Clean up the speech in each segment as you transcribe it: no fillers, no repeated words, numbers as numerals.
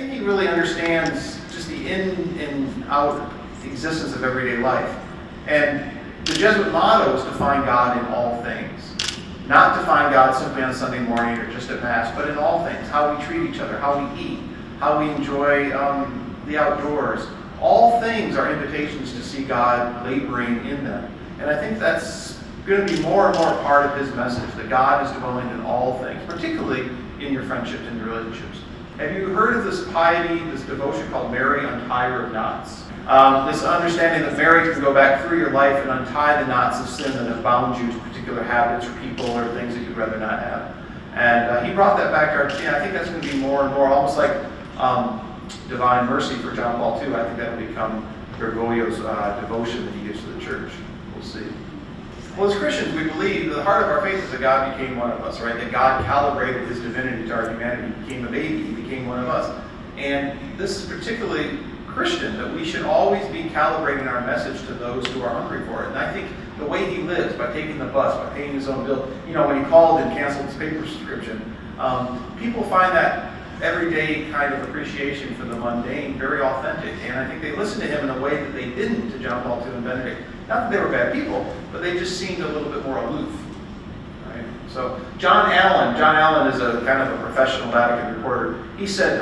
think he really understands just the in and out existence of everyday life. And the Jesuit motto is to find God in all things. Not to find God simply on Sunday morning or just at Mass, but in all things. How we treat each other, how we eat, how we enjoy the outdoors. All things are invitations to see God laboring in them. And I think that's going to be more and more part of his message, that God is dwelling in all things, particularly in your friendships and your relationships. Have you heard of this piety, this devotion called Mary, Untie of Knots? This understanding that Mary can go back through your life and untie the knots of sin that have bound you to particular habits or people or things that you'd rather not have. And he brought that back to our I think that's going to be more and more, almost like Divine Mercy for John Paul II. I think that will become Bergoglio's devotion that he gives to the church. We'll see. Well, as Christians, we believe that the heart of our faith is that God became one of us, right? That God calibrated his divinity to our humanity. He became a baby. He became one of us. And this is particularly Christian, that we should always be calibrating our message to those who are hungry for it. And I think the way he lives, by taking the bus, by paying his own bill, when he called and canceled his paper subscription, people find that everyday kind of appreciation for the mundane very authentic. And I think they listen to him in a way that they didn't to John Paul II and Benedict. Not that they were bad people, but they just seemed a little bit more aloof. Right? So John Allen is a kind of a professional Vatican reporter. He said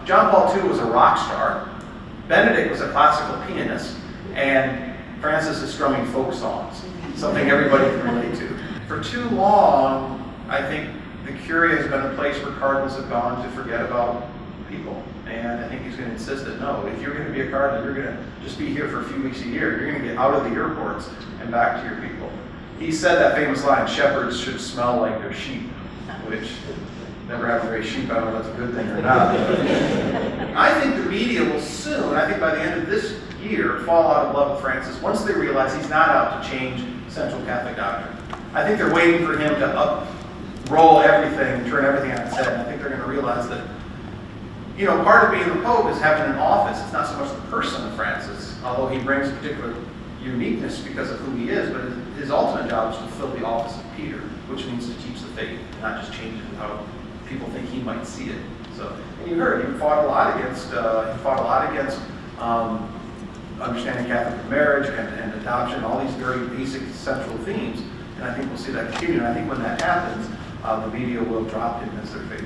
John Paul II was a rock star, Benedict was a classical pianist, and Francis is strumming folk songs, something everybody can relate to. For too long, I think the Curia has been a place where cardinals have gone to forget about people. And I think he's going to insist that no, if you're going to be a cardinal, you're going to just be here for a few weeks a year. You're going to get out of the airports and back to your people. He said that famous line, shepherds should smell like their sheep, which never having raised sheep, I don't know if that's a good thing or not. I think the media will soon, I think by the end of this year, fall out of love with Francis once they realize he's not out to change Central Catholic doctrine. I think they're waiting for him to roll everything, turn everything on its head, and I think they're going to realize that part of being the Pope is having an office. It's not so much the person of Francis, although he brings a particular uniqueness because of who he is, but his ultimate job is to fill the office of Peter, which means to teach the faith, not just change it how people think he might see it. So, and you heard, he fought a lot against understanding Catholic marriage and adoption, all these very basic central themes, and I think we'll see that continue. And I think when that happens, the media will drop him as their favorite